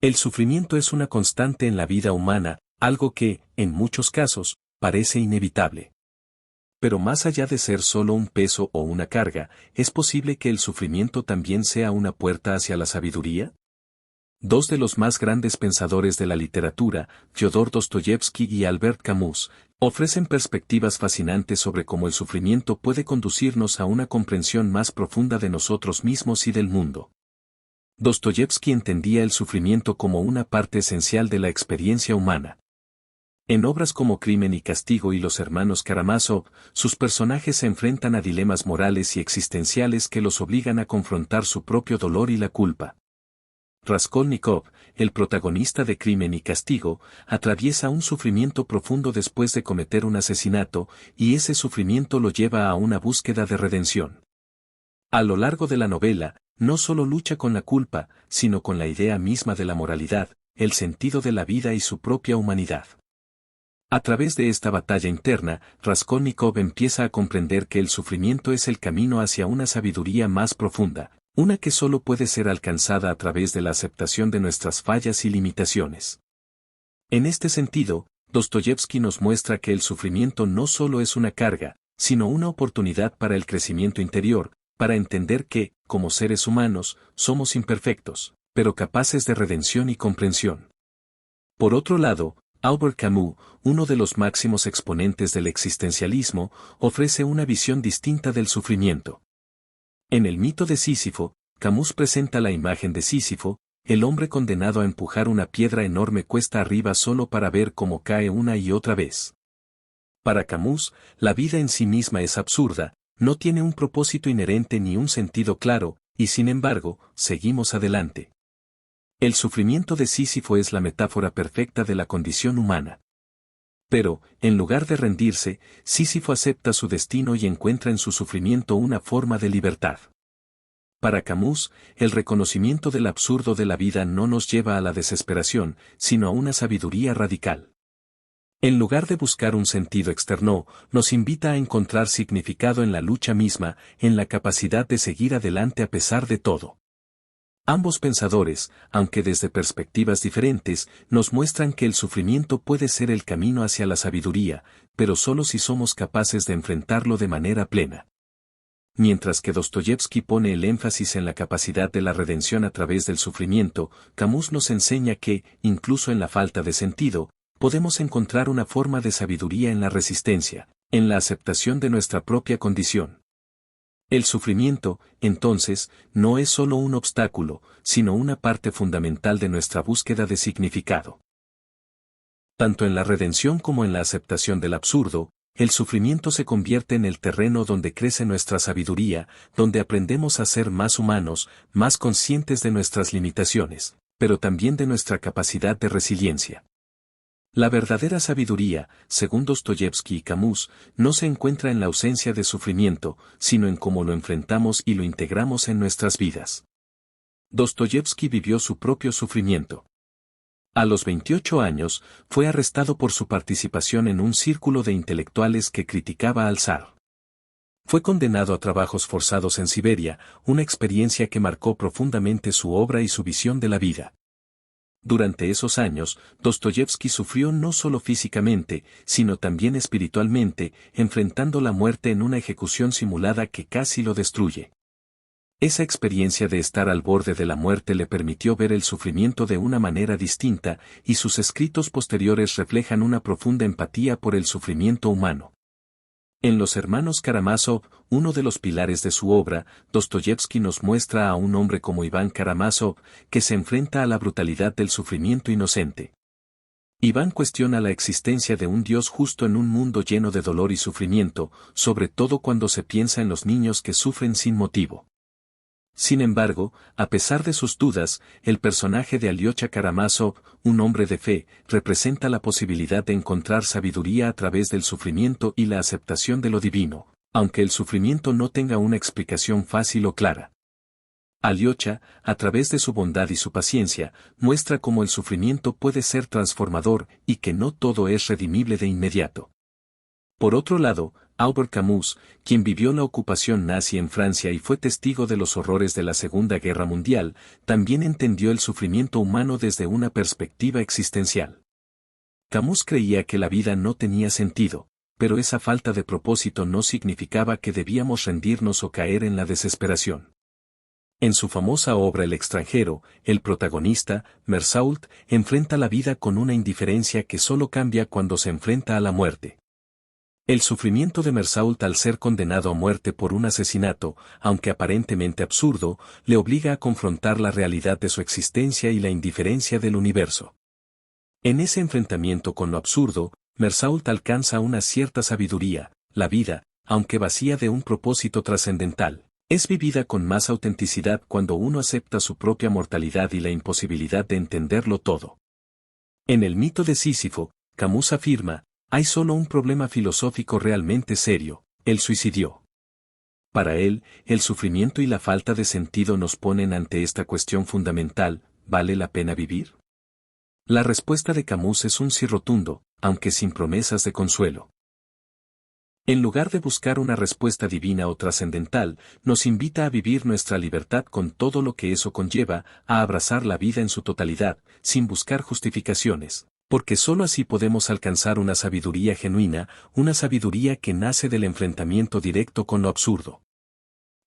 El sufrimiento es una constante en la vida humana, algo que, en muchos casos, parece inevitable. Pero más allá de ser solo un peso o una carga, ¿es posible que el sufrimiento también sea una puerta hacia la sabiduría? Dos de los más grandes pensadores de la literatura, Fyodor Dostoyevsky y Albert Camus, ofrecen perspectivas fascinantes sobre cómo el sufrimiento puede conducirnos a una comprensión más profunda de nosotros mismos y del mundo. Dostoyevsky entendía el sufrimiento como una parte esencial de la experiencia humana. En obras como Crimen y Castigo y Los hermanos Karamazov, sus personajes se enfrentan a dilemas morales y existenciales que los obligan a confrontar su propio dolor y la culpa. Raskolnikov, el protagonista de Crimen y Castigo, atraviesa un sufrimiento profundo después de cometer un asesinato, y ese sufrimiento lo lleva a una búsqueda de redención. A lo largo de la novela, no solo lucha con la culpa, sino con la idea misma de la moralidad, el sentido de la vida y su propia humanidad. A través de esta batalla interna, Raskolnikov empieza a comprender que el sufrimiento es el camino hacia una sabiduría más profunda, una que solo puede ser alcanzada a través de la aceptación de nuestras fallas y limitaciones. En este sentido, Dostoyevsky nos muestra que el sufrimiento no solo es una carga, sino una oportunidad para el crecimiento interior, para entender que, como seres humanos, somos imperfectos, pero capaces de redención y comprensión. Por otro lado, Albert Camus, uno de los máximos exponentes del existencialismo, ofrece una visión distinta del sufrimiento. En el mito de Sísifo, Camus presenta la imagen de Sísifo, el hombre condenado a empujar una piedra enorme cuesta arriba solo para ver cómo cae una y otra vez. Para Camus, la vida en sí misma es absurda, no tiene un propósito inherente ni un sentido claro, y sin embargo, seguimos adelante. El sufrimiento de Sísifo es la metáfora perfecta de la condición humana. Pero, en lugar de rendirse, Sísifo acepta su destino y encuentra en su sufrimiento una forma de libertad. Para Camus, el reconocimiento del absurdo de la vida no nos lleva a la desesperación, sino a una sabiduría radical. En lugar de buscar un sentido externo, nos invita a encontrar significado en la lucha misma, en la capacidad de seguir adelante a pesar de todo. Ambos pensadores, aunque desde perspectivas diferentes, nos muestran que el sufrimiento puede ser el camino hacia la sabiduría, pero solo si somos capaces de enfrentarlo de manera plena. Mientras que Dostoyevsky pone el énfasis en la capacidad de la redención a través del sufrimiento, Camus nos enseña que, incluso en la falta de sentido, podemos encontrar una forma de sabiduría en la resistencia, en la aceptación de nuestra propia condición. El sufrimiento, entonces, no es solo un obstáculo, sino una parte fundamental de nuestra búsqueda de significado. Tanto en la redención como en la aceptación del absurdo, el sufrimiento se convierte en el terreno donde crece nuestra sabiduría, donde aprendemos a ser más humanos, más conscientes de nuestras limitaciones, pero también de nuestra capacidad de resiliencia. La verdadera sabiduría, según Dostoyevsky y Camus, no se encuentra en la ausencia de sufrimiento, sino en cómo lo enfrentamos y lo integramos en nuestras vidas. Dostoyevsky vivió su propio sufrimiento. A los 28 años, fue arrestado por su participación en un círculo de intelectuales que criticaba al zar. Fue condenado a trabajos forzados en Siberia, una experiencia que marcó profundamente su obra y su visión de la vida. Durante esos años, Dostoyevsky sufrió no solo físicamente, sino también espiritualmente, enfrentando la muerte en una ejecución simulada que casi lo destruye. Esa experiencia de estar al borde de la muerte le permitió ver el sufrimiento de una manera distinta, y sus escritos posteriores reflejan una profunda empatía por el sufrimiento humano. En Los hermanos Karamazov, uno de los pilares de su obra, Dostoyevsky nos muestra a un hombre como Iván Karamazov, que se enfrenta a la brutalidad del sufrimiento inocente. Iván cuestiona la existencia de un Dios justo en un mundo lleno de dolor y sufrimiento, sobre todo cuando se piensa en los niños que sufren sin motivo. Sin embargo, a pesar de sus dudas, el personaje de Alyosha Karamazov, un hombre de fe, representa la posibilidad de encontrar sabiduría a través del sufrimiento y la aceptación de lo divino, aunque el sufrimiento no tenga una explicación fácil o clara. Alyosha, a través de su bondad y su paciencia, muestra cómo el sufrimiento puede ser transformador y que no todo es redimible de inmediato. Por otro lado, Albert Camus, quien vivió la ocupación nazi en Francia y fue testigo de los horrores de la Segunda Guerra Mundial, también entendió el sufrimiento humano desde una perspectiva existencial. Camus creía que la vida no tenía sentido, pero esa falta de propósito no significaba que debíamos rendirnos o caer en la desesperación. En su famosa obra El extranjero, el protagonista, Meursault, enfrenta la vida con una indiferencia que solo cambia cuando se enfrenta a la muerte. El sufrimiento de Meursault al ser condenado a muerte por un asesinato, aunque aparentemente absurdo, le obliga a confrontar la realidad de su existencia y la indiferencia del universo. En ese enfrentamiento con lo absurdo, Meursault alcanza una cierta sabiduría. La vida, aunque vacía de un propósito trascendental, es vivida con más autenticidad cuando uno acepta su propia mortalidad y la imposibilidad de entenderlo todo. En el mito de Sísifo, Camus afirma, hay solo un problema filosófico realmente serio, el suicidio. Para él, el sufrimiento y la falta de sentido nos ponen ante esta cuestión fundamental, ¿vale la pena vivir? La respuesta de Camus es un sí rotundo, aunque sin promesas de consuelo. En lugar de buscar una respuesta divina o trascendental, nos invita a vivir nuestra libertad con todo lo que eso conlleva, a abrazar la vida en su totalidad, sin buscar justificaciones, porque sólo así podemos alcanzar una sabiduría genuina, una sabiduría que nace del enfrentamiento directo con lo absurdo.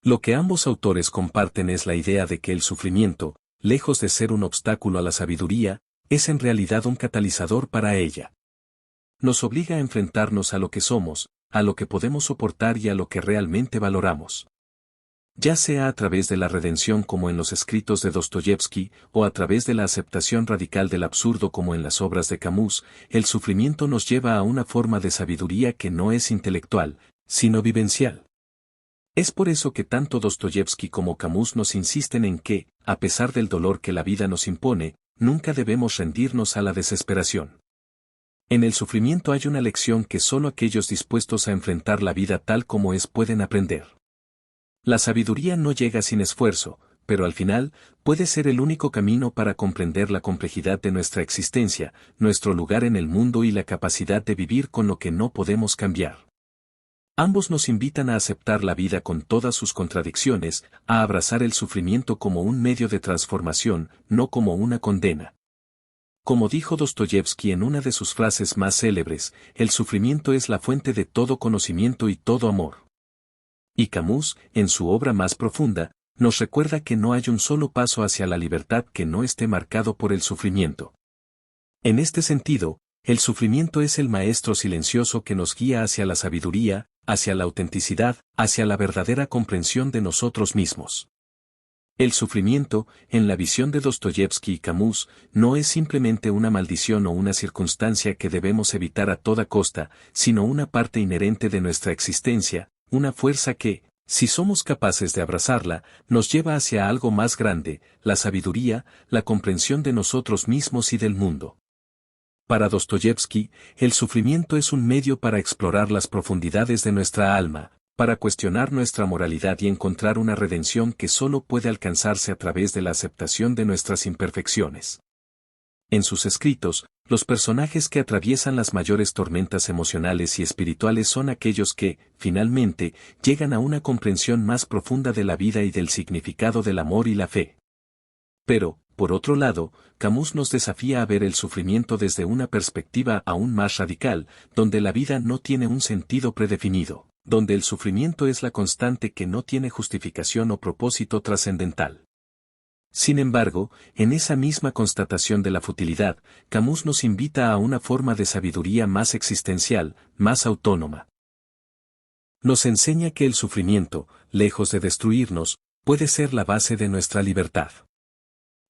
Lo que ambos autores comparten es la idea de que el sufrimiento, lejos de ser un obstáculo a la sabiduría, es en realidad un catalizador para ella. Nos obliga a enfrentarnos a lo que somos, a lo que podemos soportar y a lo que realmente valoramos. Ya sea a través de la redención como en los escritos de Dostoyevsky, o a través de la aceptación radical del absurdo como en las obras de Camus, el sufrimiento nos lleva a una forma de sabiduría que no es intelectual, sino vivencial. Es por eso que tanto Dostoyevsky como Camus nos insisten en que, a pesar del dolor que la vida nos impone, nunca debemos rendirnos a la desesperación. En el sufrimiento hay una lección que solo aquellos dispuestos a enfrentar la vida tal como es pueden aprender. La sabiduría no llega sin esfuerzo, pero al final, puede ser el único camino para comprender la complejidad de nuestra existencia, nuestro lugar en el mundo y la capacidad de vivir con lo que no podemos cambiar. Ambos nos invitan a aceptar la vida con todas sus contradicciones, a abrazar el sufrimiento como un medio de transformación, no como una condena. Como dijo Dostoyevsky en una de sus frases más célebres, el sufrimiento es la fuente de todo conocimiento y todo amor. Y Camus, en su obra más profunda, nos recuerda que no hay un solo paso hacia la libertad que no esté marcado por el sufrimiento. En este sentido, el sufrimiento es el maestro silencioso que nos guía hacia la sabiduría, hacia la autenticidad, hacia la verdadera comprensión de nosotros mismos. El sufrimiento, en la visión de Dostoyevsky y Camus, no es simplemente una maldición o una circunstancia que debemos evitar a toda costa, sino una parte inherente de nuestra existencia, una fuerza que, si somos capaces de abrazarla, nos lleva hacia algo más grande, la sabiduría, la comprensión de nosotros mismos y del mundo. Para Dostoyevsky, el sufrimiento es un medio para explorar las profundidades de nuestra alma, para cuestionar nuestra moralidad y encontrar una redención que solo puede alcanzarse a través de la aceptación de nuestras imperfecciones. En sus escritos, los personajes que atraviesan las mayores tormentas emocionales y espirituales son aquellos que, finalmente, llegan a una comprensión más profunda de la vida y del significado del amor y la fe. Pero, por otro lado, Camus nos desafía a ver el sufrimiento desde una perspectiva aún más radical, donde la vida no tiene un sentido predefinido, donde el sufrimiento es la constante que no tiene justificación o propósito trascendental. Sin embargo, en esa misma constatación de la futilidad, Camus nos invita a una forma de sabiduría más existencial, más autónoma. Nos enseña que el sufrimiento, lejos de destruirnos, puede ser la base de nuestra libertad.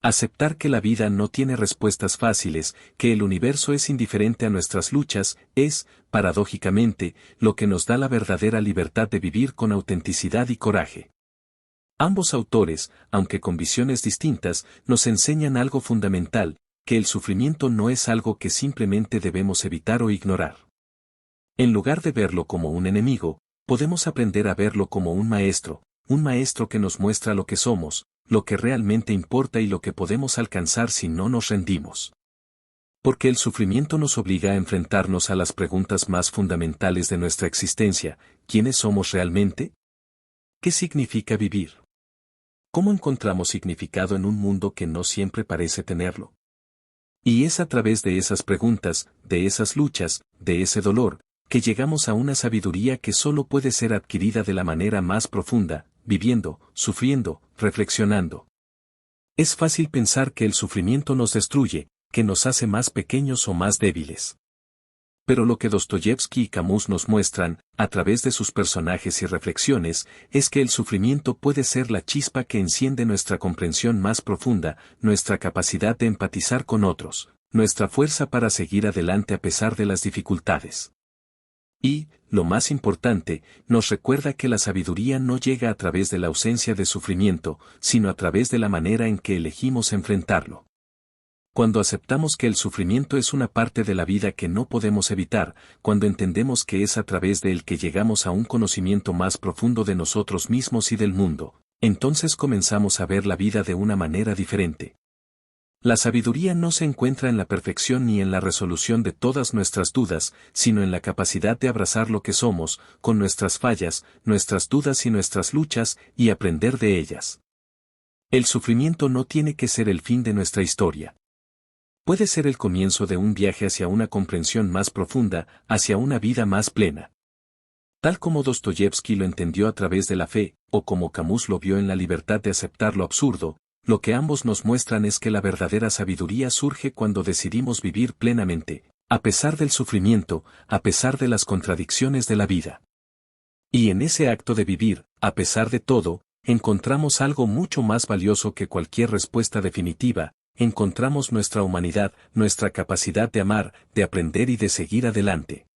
Aceptar que la vida no tiene respuestas fáciles, que el universo es indiferente a nuestras luchas, es, paradójicamente, lo que nos da la verdadera libertad de vivir con autenticidad y coraje. Ambos autores, aunque con visiones distintas, nos enseñan algo fundamental, que el sufrimiento no es algo que simplemente debemos evitar o ignorar. En lugar de verlo como un enemigo, podemos aprender a verlo como un maestro que nos muestra lo que somos, lo que realmente importa y lo que podemos alcanzar si no nos rendimos. Porque el sufrimiento nos obliga a enfrentarnos a las preguntas más fundamentales de nuestra existencia: ¿quiénes somos realmente? ¿Qué significa vivir? ¿Cómo encontramos significado en un mundo que no siempre parece tenerlo? Y es a través de esas preguntas, de esas luchas, de ese dolor, que llegamos a una sabiduría que solo puede ser adquirida de la manera más profunda, viviendo, sufriendo, reflexionando. Es fácil pensar que el sufrimiento nos destruye, que nos hace más pequeños o más débiles. Pero lo que Dostoyevsky y Camus nos muestran, a través de sus personajes y reflexiones, es que el sufrimiento puede ser la chispa que enciende nuestra comprensión más profunda, nuestra capacidad de empatizar con otros, nuestra fuerza para seguir adelante a pesar de las dificultades. Y, lo más importante, nos recuerda que la sabiduría no llega a través de la ausencia de sufrimiento, sino a través de la manera en que elegimos enfrentarlo. Cuando aceptamos que el sufrimiento es una parte de la vida que no podemos evitar, cuando entendemos que es a través de él que llegamos a un conocimiento más profundo de nosotros mismos y del mundo, entonces comenzamos a ver la vida de una manera diferente. La sabiduría no se encuentra en la perfección ni en la resolución de todas nuestras dudas, sino en la capacidad de abrazar lo que somos, con nuestras fallas, nuestras dudas y nuestras luchas, y aprender de ellas. El sufrimiento no tiene que ser el fin de nuestra historia. Puede ser el comienzo de un viaje hacia una comprensión más profunda, hacia una vida más plena. Tal como Dostoyevsky lo entendió a través de la fe, o como Camus lo vio en la libertad de aceptar lo absurdo, lo que ambos nos muestran es que la verdadera sabiduría surge cuando decidimos vivir plenamente, a pesar del sufrimiento, a pesar de las contradicciones de la vida. Y en ese acto de vivir, a pesar de todo, encontramos algo mucho más valioso que cualquier respuesta definitiva: encontramos nuestra humanidad, nuestra capacidad de amar, de aprender y de seguir adelante.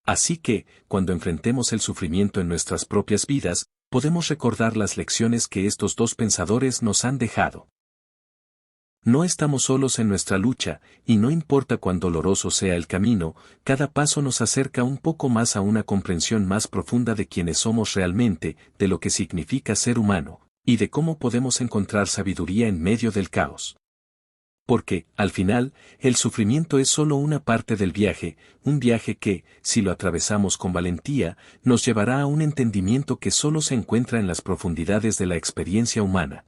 Así que, cuando enfrentemos el sufrimiento en nuestras propias vidas, podemos recordar las lecciones que estos dos pensadores nos han dejado. No estamos solos en nuestra lucha, y no importa cuán doloroso sea el camino, cada paso nos acerca un poco más a una comprensión más profunda de quiénes somos realmente, de lo que significa ser humano, y de cómo podemos encontrar sabiduría en medio del caos. Porque, al final, el sufrimiento es solo una parte del viaje, un viaje que, si lo atravesamos con valentía, nos llevará a un entendimiento que solo se encuentra en las profundidades de la experiencia humana.